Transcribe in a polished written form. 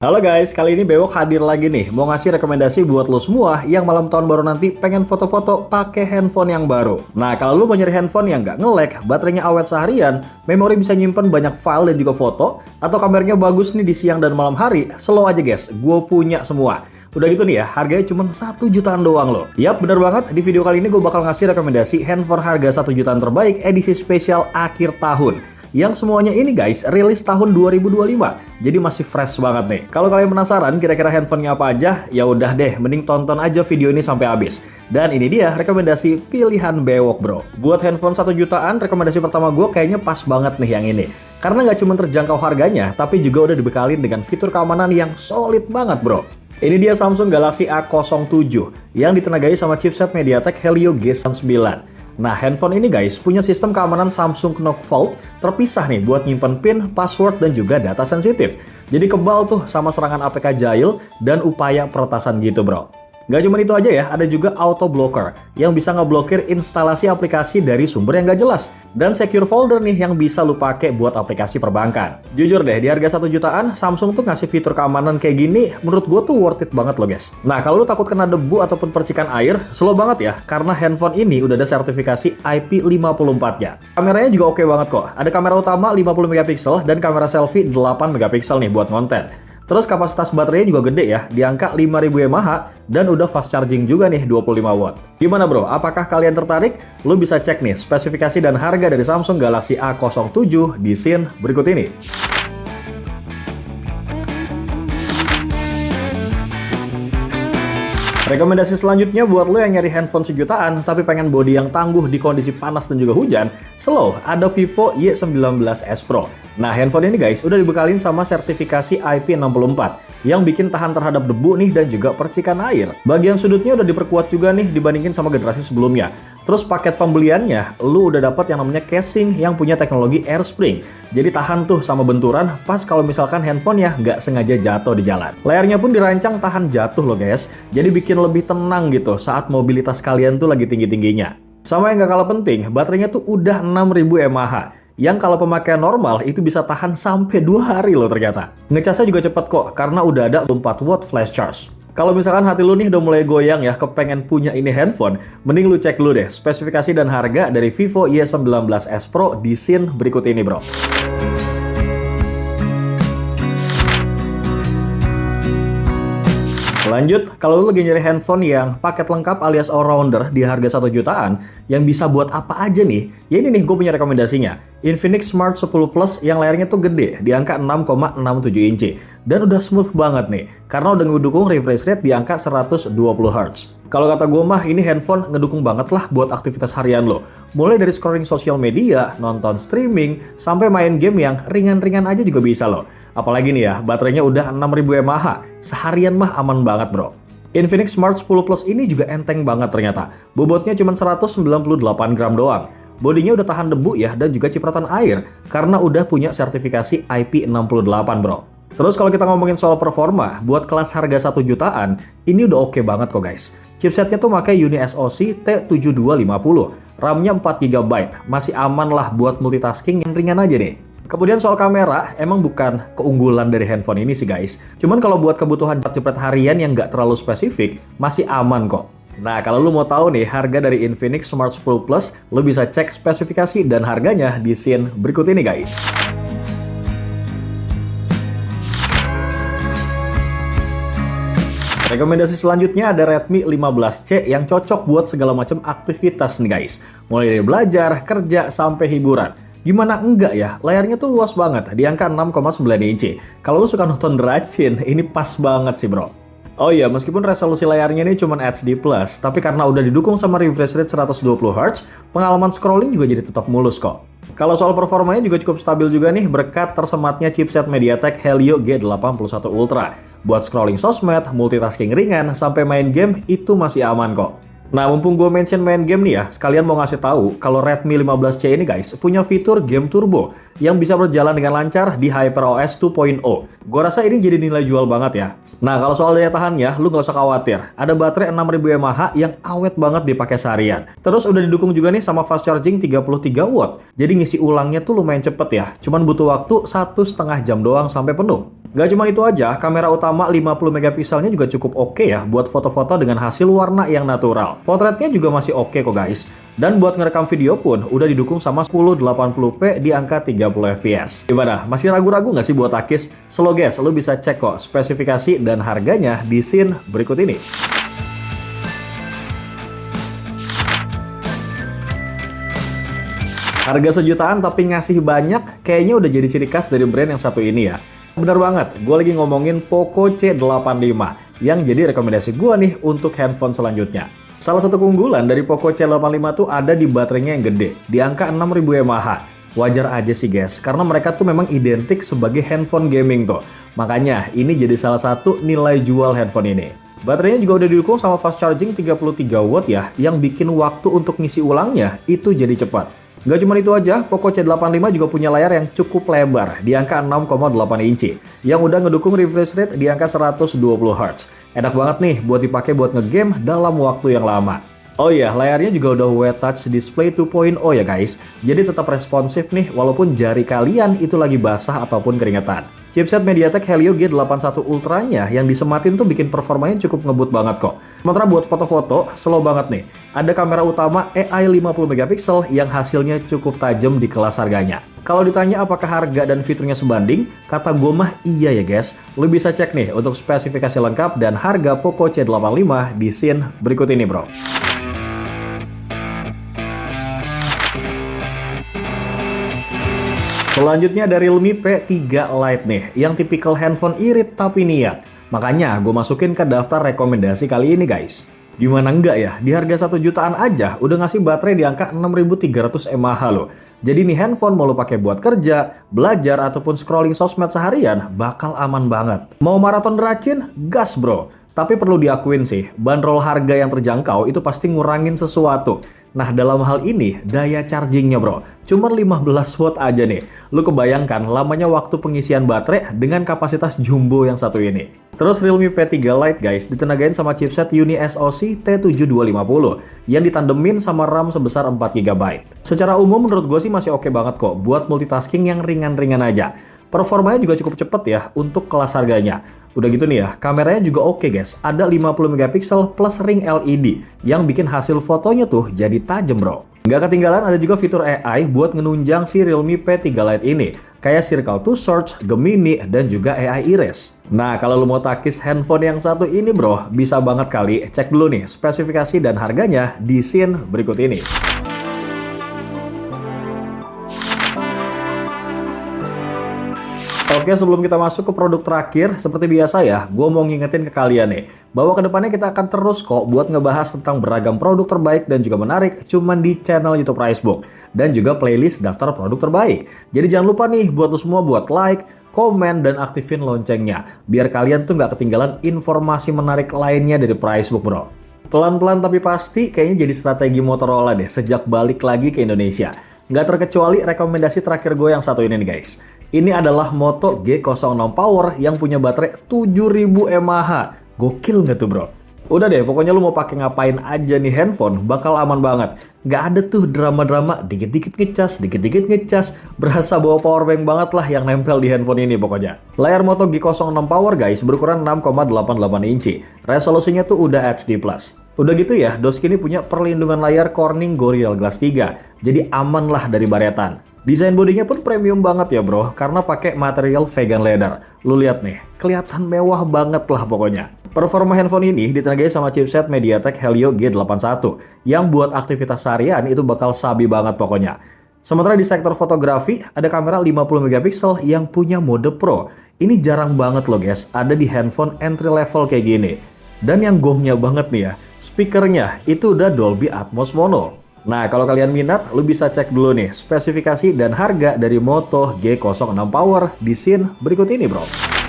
Halo guys, kali ini Bewok hadir lagi nih, mau ngasih rekomendasi buat lo semua yang malam tahun baru nanti pengen foto-foto pakai handphone yang baru. Nah, kalau lo mau nyari handphone yang nggak nge-lag, baterainya awet seharian, memori bisa nyimpen banyak file dan juga foto, atau kameranya bagus nih di siang dan malam hari, slow aja guys, gue punya semua. Udah gitu nih ya, harganya cuma 1 jutaan doang loh. Yap, bener banget, di video kali ini gue bakal ngasih rekomendasi handphone harga 1 jutaan terbaik edisi spesial akhir tahun. Yang semuanya ini guys, rilis tahun 2025. Jadi masih fresh banget nih. Kalau kalian penasaran kira-kira handphonenya apa aja, ya udah deh, mending tonton aja video ini sampai habis. Dan ini dia rekomendasi pilihan Bewok bro. Buat handphone 1 jutaan, rekomendasi pertama gue kayaknya pas banget nih yang ini. Karena nggak cuma terjangkau harganya, tapi juga udah dibekalin dengan fitur keamanan yang solid banget bro. Ini dia Samsung Galaxy A07 yang ditenagai sama chipset MediaTek Helio G9. Nah, handphone ini guys punya sistem keamanan Samsung Knox Vault terpisah nih buat nyimpen PIN, password, dan juga data sensitif. Jadi kebal tuh sama serangan APK jahil dan upaya peretasan gitu bro. Nggak cuma itu aja ya, ada juga auto blocker yang bisa ngeblokir instalasi aplikasi dari sumber yang nggak jelas. Dan secure folder nih yang bisa lu pakai buat aplikasi perbankan. Jujur deh, di harga 1 jutaan, Samsung tuh ngasih fitur keamanan kayak gini, menurut gue tuh worth it banget loh guys. Nah, kalau lu takut kena debu ataupun percikan air, slow banget ya, karena handphone ini udah ada sertifikasi IP54-nya. Kameranya juga oke banget kok. Ada kamera utama 50 megapiksel dan kamera selfie 8 megapiksel nih buat konten. Terus kapasitas baterainya juga gede ya, di angka 5000 mAh dan udah fast charging juga nih 25 watt. Gimana bro, apakah kalian tertarik? Lu bisa cek nih spesifikasi dan harga dari Samsung Galaxy A07 di scene berikut ini. Rekomendasi selanjutnya buat lo yang nyari handphone sejutaan tapi pengen body yang tangguh di kondisi panas dan juga hujan, slow, ada Vivo Y19s Pro. Nah, handphone ini guys udah dibekalin sama sertifikasi IP64 yang bikin tahan terhadap debu nih dan juga percikan air. Bagian sudutnya udah diperkuat juga nih dibandingin sama generasi sebelumnya. Terus paket pembeliannya, lu udah dapat yang namanya casing yang punya teknologi air spring. Jadi tahan tuh sama benturan pas kalau misalkan handphonenya nggak sengaja jatuh di jalan. Layarnya pun dirancang tahan jatuh loh guys, jadi bikin lebih tenang gitu saat mobilitas kalian tuh lagi tinggi-tingginya. Sama yang nggak kalah penting, baterainya tuh udah 6000 mAh. Yang kalau pemakaian normal itu bisa tahan sampai 2 hari loh ternyata. Ngecasnya juga cepet kok, karena udah ada 4 watt flash charge. Kalau misalkan hati lu nih udah mulai goyang ya kepengen punya ini handphone, mending lu cek dulu deh spesifikasi dan harga dari Vivo Y19s Pro di scene berikut ini bro. Lanjut, kalau lu lagi nyari handphone yang paket lengkap alias all-rounder di harga 1 jutaan, yang bisa buat apa aja nih? Ya ini nih, gue punya rekomendasinya. Infinix Smart 10 Plus yang layarnya tuh gede, di angka 6,67 inci. Dan udah smooth banget nih, karena udah ngedukung refresh rate di angka 120 Hz. Kalau kata gue mah, ini handphone ngedukung banget lah buat aktivitas harian lo. Mulai dari scrolling sosial media, nonton streaming, sampai main game yang ringan-ringan aja juga bisa loh. Apalagi nih ya, baterainya udah 6000 mAh, seharian mah aman banget bro. Infinix Smart 10 Plus ini juga enteng banget ternyata. Bobotnya cuma 198 gram doang. Bodinya udah tahan debu ya dan juga cipratan air karena udah punya sertifikasi IP68 bro. Terus kalau kita ngomongin soal performa, buat kelas harga 1 jutaan, ini udah oke banget kok guys. Chipsetnya tuh pakai UniSoC T7250, RAM-nya 4GB, masih aman lah buat multitasking yang ringan aja deh. Kemudian soal kamera, emang bukan keunggulan dari handphone ini sih guys. Cuman kalau buat kebutuhan jepret harian yang nggak terlalu spesifik, masih aman kok. Nah, kalau lu mau tahu nih harga dari Infinix Smart 10 Plus, lu bisa cek spesifikasi dan harganya di scene berikut ini guys. Rekomendasi selanjutnya ada Redmi 15C yang cocok buat segala macam aktivitas nih guys. Mulai dari belajar, kerja, sampai hiburan. Gimana enggak ya, layarnya tuh luas banget, di angka 6,9 inci. Kalau lu suka nonton Dracin, ini pas banget sih bro. Oh iya, meskipun resolusi layarnya ini cuma HD+, tapi karena udah didukung sama refresh rate 120 Hz, pengalaman scrolling juga jadi tetap mulus kok. Kalau soal performanya juga cukup stabil juga nih berkat tersematnya chipset MediaTek Helio G81 Ultra. Buat scrolling sosmed, multitasking ringan, sampai main game itu masih aman kok. Nah, mumpung gue mention main game nih ya, sekalian mau ngasih tahu kalau Redmi 15C ini guys punya fitur game turbo yang bisa berjalan dengan lancar di HyperOS 2.0. Gue rasa ini jadi nilai jual banget ya. Nah, kalau soal daya tahannya, lu nggak usah khawatir. Ada baterai 6000 mAh yang awet banget dipakai seharian. Terus udah didukung juga nih sama fast charging 33 watt. Jadi ngisi ulangnya tuh lumayan cepet ya. Cuman butuh waktu 1,5 jam doang sampai penuh. Gak cuma itu aja, kamera utama 50 megapikselnya juga cukup oke ya buat foto-foto dengan hasil warna yang natural. Potretnya juga masih oke kok guys. Dan buat ngerekam video pun udah didukung sama 1080p di angka 30 fps. Gimana? Masih ragu-ragu nggak sih buat Akis? Slow guys, lu bisa cek kok spesifikasi dan harganya di scene berikut ini. Harga sejutaan tapi ngasih banyak, kayaknya udah jadi ciri khas dari brand yang satu ini ya. Bener banget, gue lagi ngomongin Poco C85 yang jadi rekomendasi gue nih untuk handphone selanjutnya. Salah satu keunggulan dari Poco C85 tuh ada di baterainya yang gede, di angka 6000 mAh. Wajar aja sih guys, karena mereka tuh memang identik sebagai handphone gaming tuh. Makanya ini jadi salah satu nilai jual handphone ini. Baterainya juga udah didukung sama fast charging 33 watt ya, yang bikin waktu untuk ngisi ulangnya itu jadi cepat. Gak cuma itu aja, Poco C85 juga punya layar yang cukup lebar di angka 6,8 inci yang udah ngedukung refresh rate di angka 120 Hz. Enak banget nih buat dipakai buat ngegame dalam waktu yang lama. Oh iya, layarnya juga udah Wet Touch Display 2.0 ya guys. Jadi tetap responsif nih walaupun jari kalian itu lagi basah ataupun keringetan. Chipset MediaTek Helio G81 Ultra-nya yang disematin tuh bikin performanya cukup ngebut banget kok. Sementara buat foto-foto, slow banget nih. Ada kamera utama AI 50 megapiksel yang hasilnya cukup tajam di kelas harganya. Kalau ditanya apakah harga dan fiturnya sebanding, kata gue mah iya ya guys. Lu bisa cek nih untuk spesifikasi lengkap dan harga Poco C85 di scene berikut ini bro. Selanjutnya dari Realme P3 Lite nih, yang tipikal handphone irit tapi niat. Makanya gue masukin ke daftar rekomendasi kali ini guys. Gimana enggak ya, di harga 1 jutaan aja udah ngasih baterai di angka 6300 mAh loh. Jadi nih handphone mau lo pakai buat kerja, belajar, ataupun scrolling sosmed seharian, bakal aman banget. Mau maraton racin? Gas bro. Tapi perlu diakuin sih, bandrol harga yang terjangkau itu pasti ngurangin sesuatu. Nah dalam hal ini, daya chargingnya bro, cuma 15 watt aja nih. Lu kebayangkan lamanya waktu pengisian baterai dengan kapasitas jumbo yang satu ini. Terus Realme P3 Lite guys, ditenagain sama chipset UniSoC T7250 yang ditandemin sama RAM sebesar 4GB. Secara umum menurut gue sih masih oke banget kok buat multitasking yang ringan-ringan aja. Performanya juga cukup cepet ya untuk kelas harganya. Udah gitu nih ya, kameranya juga oke guys. Ada 50 megapiksel plus ring LED yang bikin hasil fotonya tuh jadi tajam bro. Nggak ketinggalan ada juga fitur AI buat ngenunjang si Realme P3 Lite ini. Kayak Circle to Search, Gemini, dan juga AI Iris. Nah kalau lu mau takis handphone yang satu ini bro, bisa banget kali cek dulu nih spesifikasi dan harganya di scene berikut ini. Oke, sebelum kita masuk ke produk terakhir, seperti biasa ya, gue mau ngingetin ke kalian nih, bahwa kedepannya kita akan terus kok buat ngebahas tentang beragam produk terbaik dan juga menarik cuman di channel YouTube Pricebook, dan juga playlist daftar produk terbaik. Jadi jangan lupa nih buat lo semua buat like, komen, dan aktifin loncengnya, biar kalian tuh nggak ketinggalan informasi menarik lainnya dari Pricebook bro. Pelan-pelan tapi pasti kayaknya jadi strategi Motorola deh sejak balik lagi ke Indonesia. Nggak terkecuali rekomendasi terakhir gue yang satu ini nih guys. Ini adalah Moto G06 Power yang punya baterai 7000 mAh. Gokil nggak tuh bro? Udah deh, pokoknya lu mau pakai ngapain aja nih handphone, bakal aman banget. Nggak ada tuh drama-drama, dikit-dikit ngecas, berasa bawa powerbank banget lah yang nempel di handphone ini pokoknya. Layar Moto G06 Power guys berukuran 6,88 inci. Resolusinya tuh udah HD+. Udah gitu ya, Doski ini punya perlindungan layar Corning Gorilla Glass 3. Jadi aman lah dari baretan. Desain bodinya pun premium banget ya bro, karena pakai material vegan leather. Lu lihat nih, kelihatan mewah banget lah pokoknya. Performa handphone ini ditenagai sama chipset MediaTek Helio G81 yang buat aktivitas seharian itu bakal sabi banget pokoknya. Sementara di sektor fotografi ada kamera 50 megapiksel yang punya mode Pro. Ini jarang banget loh guys, ada di handphone entry level kayak gini. Dan yang gongnya banget nih ya, speakernya itu udah Dolby Atmos Mono. Nah, kalau kalian minat, lu bisa cek dulu nih spesifikasi dan harga dari Moto G06 Power di scene berikut ini, bro.